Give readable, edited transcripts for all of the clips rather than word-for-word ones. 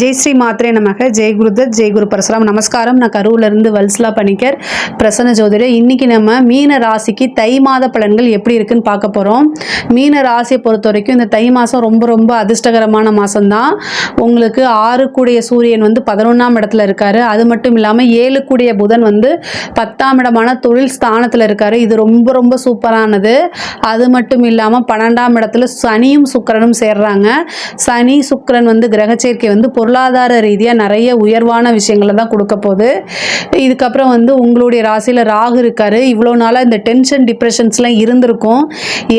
ஜெய் ஸ்ரீ மாத்ரே நமக. ஜெய் குருதத், ஜெய் குரு பரசுராம். நமஸ்காரம். நான் கரூர்லேருந்து வல்சலா பணிக்கர், பிரசன்ன ஜோதிடர். இன்றைக்கி நம்ம மீன ராசிக்கு தை மாத பலன்கள் எப்படி இருக்குன்னு பார்க்க போகிறோம். மீன ராசியை பொறுத்த வரைக்கும் இந்த தை மாதம் ரொம்ப அதிர்ஷ்டகரமான மாதம்தான். உங்களுக்கு 6 கூடிய சூரியன் 11ஆம் இடத்துல இருக்கார். அது மட்டும் இல்லாமல் 7 கூடிய புதன் 10ஆம் இடமான தொழில் ஸ்தானத்தில் இருக்கார். இது ரொம்ப சூப்பரானது. அது மட்டும் இல்லாமல் 12ஆம் இடத்துல சனியும் சுக்கிரனும் சேர்றாங்க. சனி சுக்கிரன் கிரக சேர்க்கை பொருளாதார ரீதியாக நிறைய உயர்வான விஷயங்களை தான் கொடுக்க போகுது. இதுக்கப்புறம் உங்களுடைய ராசியில் ராகு இருக்கார். இவ்வளோ நாளாக இந்த டென்ஷன் டிப்ரெஷன்ஸ்லாம் இருந்திருக்கும்.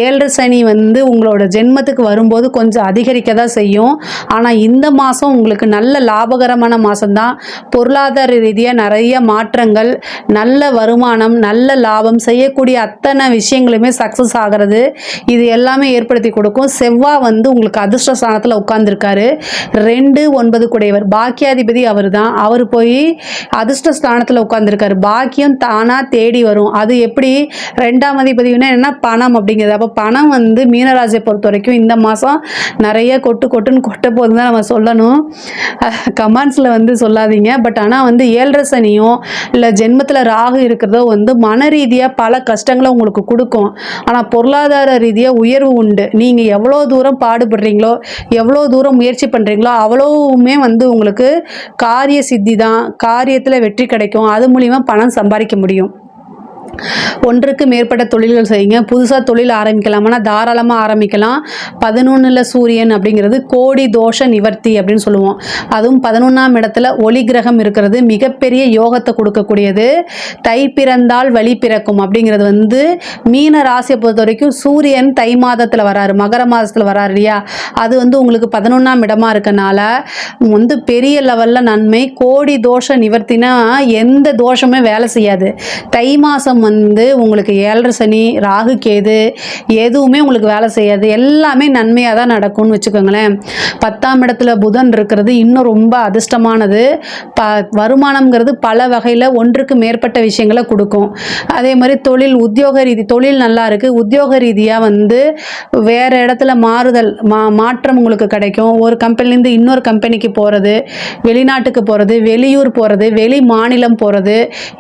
7 சனி உங்களோட ஜென்மத்துக்கு வரும்போது கொஞ்சம் அதிகரிக்க தான் செய்யும். ஆனால் இந்த மாதம் உங்களுக்கு நல்ல லாபகரமான மாதம்தான். பொருளாதார ரீதியாக நிறைய மாற்றங்கள், நல்ல வருமானம், நல்ல லாபம், செய்யக்கூடிய அத்தனை விஷயங்களுமே சக்ஸஸ் ஆகிறது. இது எல்லாமே ஏற்படுத்தி கொடுக்கும். செவ்வாய் உங்களுக்கு அதிர்ஷ்ட ஸ்தானத்தில் உட்கார்ந்துருக்காரு. 2-9 கூடையவர், பாக்கியாதிபதி அவர் தான். அவர் போய் அதிர்ஷ்ட ஸ்தானத்தில் உட்கார்ந்துருக்காரு. பாக்கியம் தானாக தேடி வரும். அது எப்படி? 2ஆம் அதிபதினா என்ன? பணம் அப்படிங்கிறது. அப்போ பணம் மீனராசியை பொறுத்த வரைக்கும் இந்த மாதம் நிறைய கொட்டுன்னு கொட்ட போகுதுன்னு தான் நம்ம சொல்லணும். கமெண்ட்ஸில் சொல்லாதீங்க. பட் ஆனால் 7 சனியும் இல்லை ஜென்மத்தில் ராகு இருக்கிறதோ மன ரீதியாக பல கஷ்டங்களை உங்களுக்கு கொடுக்கும். ஆனால் பொருளாதார ரீதியாக உயர்வு உண்டு. நீங்கள் எவ்வளோ தூரம் பாடுபடுறீங்களோ, எவ்வளோ தூரம் முயற்சி பண்ணுறீங்களோ அவ்வளவுமே உங்களுக்கு காரிய சித்தி தான். காரியத்தில் வெற்றி கிடைக்கும். அது மூலிமா பணம் சம்பாதிக்க முடியும். ஒன்றுக்கு மேற்பட்ட தொழில்கள் செய்யுங்க. புதுசாக தொழில் ஆரம்பிக்கலாம்னா தாராளமாக ஆரம்பிக்கலாம். 11ல் சூரியன் அப்படிங்கிறது கோடி தோஷ நிவர்த்தி அப்படின்னு சொல்லுவோம். அதுவும் 11ஆம் இடத்துல ஒளி கிரகம் இருக்கிறது மிகப்பெரிய யோகத்தை கொடுக்கக்கூடியது. தை பிறந்தால் வழி பிறக்கும் அப்படிங்கிறது மீன ராசியை பொறுத்த வரைக்கும் சூரியன் தை மாதத்தில் வராரு, மகர மாதத்தில் வராரு இல்லையா? அது உங்களுக்கு 11ஆம் இடமா இருக்கனால பெரிய லெவலில் நன்மை. கோடி தோஷ நிவர்த்தினா எந்த தோஷமே வேலை செய்யாது. தை மாதம் உங்களுக்கு 7 சனி, ராகு, கேது எதுவுமே உங்களுக்கு வேலை செய்யாது. எல்லாமே நன்மையாக தான் நடக்கும்னு வச்சுக்கோங்களேன். 10ஆம் இடத்துல புதன் இருக்கிறது இன்னும் ரொம்ப அதிர்ஷ்டமானது. வருமானம்ங்கிறது பல வகையில் ஒன்றுக்கு மேற்பட்ட விஷயங்களை கொடுக்கும். அதே மாதிரி உத்தியோக ரீதி தொழில் நல்லா இருக்குது. உத்தியோக ரீதியாக வேறு இடத்துல மாற்றம் உங்களுக்கு கிடைக்கும். ஒரு கம்பெனிலேருந்து இன்னொரு கம்பெனிக்கு போகிறது, வெளிநாட்டுக்கு போகிறது, வெளியூர் போகிறது, வெளி மாநிலம் போகிறது,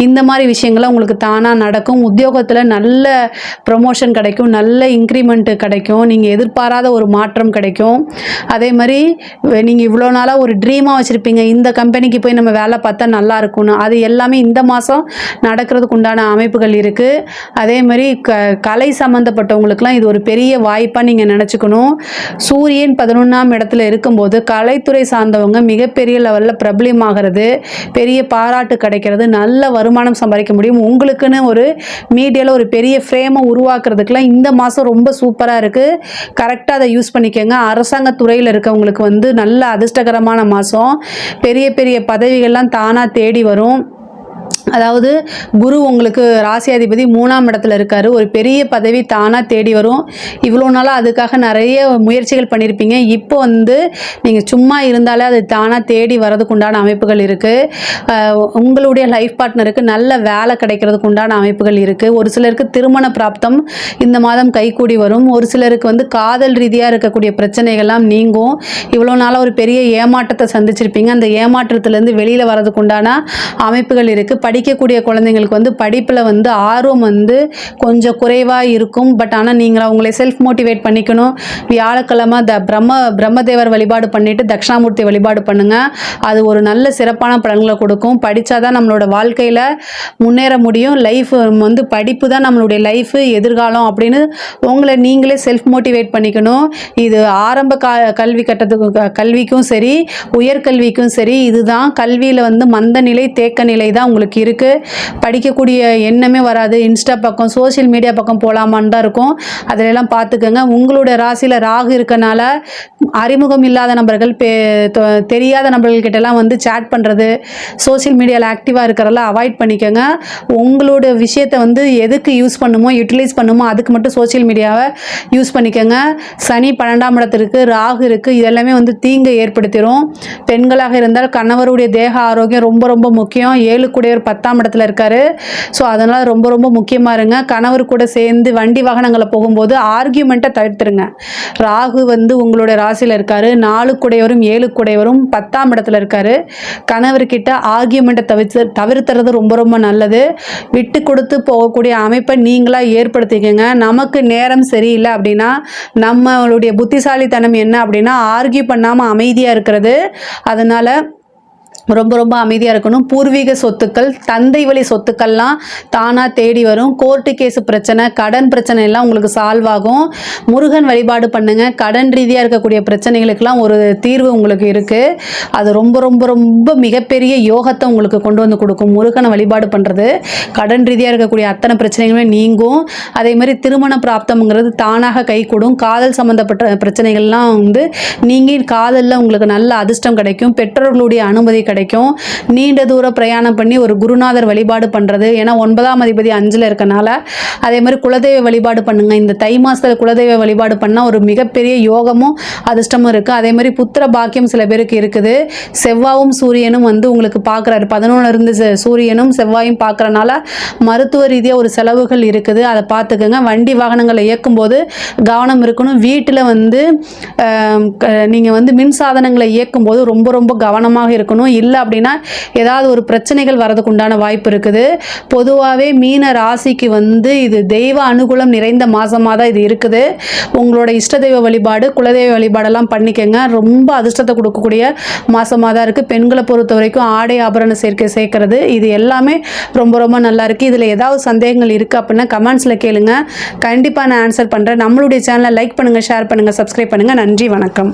இந்த மாதிரி விஷயங்கள்லாம் உங்களுக்கு தானாக நடக்கும். உத்தியோகத்தில் நல்ல ப்ரமோஷன் கிடைக்கும், நல்ல இன்க்ரிமெண்ட் கிடைக்கும், நீங்கள் எதிர்பாராத ஒரு மாற்றம் கிடைக்கும். அதே மாதிரி நீங்கள் இவ்வளோ நாளாக ஒரு ட்ரீமாக வச்சுருப்பீங்க, இந்த கம்பெனிக்கு போய் நம்ம வேலை பார்த்தா நல்லா இருக்கும்னு. அது எல்லாமே இந்த மாதம் நடக்கிறதுக்கு உண்டான அமைப்புகள் இருக்குது. அதே மாதிரி கலை சம்மந்தப்பட்டவங்களுக்குலாம் இது ஒரு பெரிய வாய்ப்பாக நீங்கள் நினச்சிக்கணும். சூரியன் 11ஆம் இடத்துல இருக்கும்போது கலைத்துறை சார்ந்தவங்க மிகப்பெரிய லெவலில் பிரபலமாகிறது, பெரிய பாராட்டு கிடைக்கிறது, நல்ல வருமானம் சம்பாதிக்க முடியும். உங்களுக்குன்னு ஒரு மீடியாவில் ஒரு பெரிய ஃப்ரேமை உருவாக்குறதுக்குலாம் இந்த மாதம் ரொம்ப சூப்பராக இருக்குது. கரெக்டாக அதை யூஸ் பண்ணிக்கோங்க. அரசாங்க துறையில் இருக்கவங்களுக்கு நல்ல அதிர்ஷ்டகரமான மாதம். பெரிய பதவிகள்லாம் தானாக தேடி வரும். அதாவது குரு உங்களுக்கு ராசியாதிபதி 3ஆம் இடத்துல இருக்கார். ஒரு பெரிய பதவி தானாக தேடி வரும். இவ்வளோ நாளாக அதுக்காக நிறைய முயற்சிகள் பண்ணியிருப்பீங்க. இப்போ நீங்கள் சும்மா இருந்தாலே அது தானாக தேடி வரதுக்கு உண்டான அமைப்புகள் இருக்குது. உங்களுடைய லைஃப் பார்ட்னருக்கு நல்ல வேலை கிடைக்கிறதுக்கு உண்டான அமைப்புகள் இருக்குது. ஒரு சிலருக்கு திருமண பிராப்தம் இந்த மாதம் கைகூடி வரும். ஒரு சிலருக்கு காதல் ரீதியாக இருக்கக்கூடிய பிரச்சனைகள்லாம் நீங்கும். இவ்வளோ நாளாக ஒரு பெரிய ஏமாற்றத்தை சந்திச்சிருப்பீங்க. அந்த ஏமாற்றத்துலேருந்து வெளியில் வரதுக்கு உண்டான அமைப்புகள் இருக்குது. படிக்கக்கூடிய குழந்தைங்களுக்கு படிப்பில் ஆர்வம் கொஞ்சம் குறைவாக இருக்கும். பட் ஆனால் நீங்கள் அவங்களை செல்ஃப் மோட்டிவேட் பண்ணிக்கணும். வியாழக்கிழமை பிரம்மதேவர் வழிபாடு பண்ணிவிட்டு தட்சிணாமூர்த்தி வழிபாடு பண்ணுங்கள். அது ஒரு நல்ல சிறப்பான பலன்களை கொடுக்கும். படித்தாதான் நம்மளோட வாழ்க்கையில் முன்னேற முடியும். லைஃப் படிப்பு தான் நம்மளுடைய லைஃபு, எதிர்காலம் அப்படின்னு உங்களை நீங்களே செல்ஃப் மோட்டிவேட் பண்ணிக்கணும். இது ஆரம்ப கல்வி கல்விக்கும் சரி, உயர்கல்விக்கும் சரி, இதுதான் கல்வியில் மந்த நிலை, தேக்க நிலை தான் உங்களுக்கு இருக்குது. படிக்கக்கூடிய எண்ணமே வராது. இன்ஸ்டா பக்கம், சோஷியல் மீடியா பக்கம் போகலாமான்னு தான் இருக்கும். அதிலெல்லாம் பார்த்துக்கோங்க. உங்களுடைய ராசியில் ராகு இருக்கனால அறிமுகம் இல்லாத நபர்கள், தெரியாத நபர்கள்கிட்டலாம் சேட் பண்ணுறது, சோஷியல் மீடியாவில் ஆக்டிவாக இருக்கிறதெல்லாம் அவாய்ட் பண்ணிக்கோங்க. உங்களோட விஷயத்தை எதுக்கு யூஸ் பண்ணுமோ, யூட்டிலைஸ் பண்ணுமோ அதுக்கு மட்டும் சோஷியல் மீடியாவை யூஸ் பண்ணிக்கோங்க. சனி 12ஆம் இடத்திற்கு, ராகு இருக்குது. இதெல்லாமே தீங்கை ஏற்படுத்திடும். பெண்களாக இருந்தால் கணவருடைய தேக ஆரோக்கியம் ரொம்ப முக்கியம். 7 கூடையவர் 10ஆம் இடத்துல இருக்காரு. ஸோ அதனால் ரொம்ப ரொம்ப முக்கியமாக இருங்க. கணவர் கூட சேர்ந்து வண்டி வாகனங்களை போகும்போது ஆர்கியூமெண்ட்டை தவிர்த்துருங்க. ராகு வந்து உங்களோட ராசியில் இருக்காரு. 4 குடையவரும் 7 குடையவரும் 10ஆம் இடத்துல இருக்காரு. கணவர்கிட்ட ஆர்கியூமெண்ட்டை தவிர்த்துறது ரொம்ப ரொம்ப நல்லது. விட்டு கொடுத்து போகக்கூடிய அமைப்பை நீங்களாக ஏற்படுத்திக்கங்க. நமக்கு நேரம் சரியில்லை அப்படின்னா நம்மளுடைய புத்திசாலித்தனம் என்ன அப்படின்னா ஆர்கியூ பண்ணாமல் அமைதியாக இருக்கிறது. அதனால் ரொம்ப ரொம்ப அமைதியாக இருக்கணும். பூர்வீக சொத்துக்கள், தந்தை வழி சொத்துக்கள்லாம் தானாக தேடி வரும். கோர்ட்டு கேஸு பிரச்சனை, கடன் பிரச்சனை எல்லாம் உங்களுக்கு சால்வ் ஆகும். முருகன் வழிபாடு பண்ணுங்கள். கடன் ரீதியாக இருக்கக்கூடிய பிரச்சனைகளுக்கெல்லாம் ஒரு தீர்வு உங்களுக்கு இருக்குது. அது ரொம்ப ரொம்ப ரொம்ப மிகப்பெரிய யோகத்தை உங்களுக்கு கொண்டு வந்து கொடுக்கும். முருகனை வழிபாடு பண்ணுறது கடன் ரீதியாக இருக்கக்கூடிய அத்தனை பிரச்சனைகளுமே நீங்கும். அதே மாதிரி திருமண பிராப்தம்ங்கிறது தானாக கைகூடும். காதல் சம்மந்தப்பட்ட பிரச்சனைகள்லாம் வந்து நீங்கி காதலில் உங்களுக்கு நல்ல அதிர்ஷ்டம் கிடைக்கும். பெற்றோர்களுடைய அனுமதி கிடைக்கும். நீண்ட தூர பிரயாணம் பண்ணி ஒரு குருநாதர் வழிபாடு பண்ணுறது, ஏன்னா 9ஆம் அதிபதி 5ல் இருக்கனால. அதே மாதிரி குலதெய்வ வழிபாடு பண்ணுங்க. இந்த தை மாதத்தில் குலதெய்வ வழிபாடு பண்ணால் ஒரு மிகப்பெரிய யோகமும் அதிர்ஷ்டமும் இருக்குது. அதே மாதிரி புத்திர பாக்கியம் சில பேருக்கு இருக்குது. செவ்வாயும் சூரியனும் வந்து உங்களுக்கு பார்க்குறாரு. 11 இருந்து சூரியனும் செவ்வாயும் பார்க்குறனால மருத்துவ ரீதியாக ஒரு செலவுகள் இருக்குது. அதை பார்த்துக்கோங்க. வண்டி வாகனங்களை இயக்கும்போது கவனம் இருக்கணும். வீட்டில் வந்து நீங்கள் வந்து மின் சாதனங்களை இயக்கும்போது ரொம்ப ரொம்ப கவனமாக இருக்கணும். இல்லை அப்படின்னா ஏதாவது ஒரு பிரச்சனைகள் வரதுக்கு உண்டான வாய்ப்பு இருக்குது. பொதுவாகவே மீன ராசிக்கு வந்து இது தெய்வ அனுகூலம் நிறைந்த மாதமாக தான் இது இருக்குது. உங்களோட இஷ்ட தெய்வ வழிபாடு, குலதெய்வ வழிபாடெல்லாம் பண்ணிக்கங்க. ரொம்ப அதிர்ஷ்டத்தை கொடுக்கக்கூடிய மாதமாக தான் இருக்குது. பெண்களை பொறுத்த வரைக்கும் ஆடை ஆபரண சேர்க்கிறது இது எல்லாமே ரொம்ப ரொம்ப நல்லா இருக்குது. இதில் ஏதாவது சந்தேகங்கள் இருக்குது அப்படின்னா கமெண்ட்ஸில் கேளுங்க. கண்டிப்பாக நான் ஆன்சர் பண்ணுறேன். நம்மளுடைய சேனலை லைக் பண்ணுங்கள், ஷேர் பண்ணுங்கள், சப்ஸ்கிரைப் பண்ணுங்கள். நன்றி, வணக்கம்.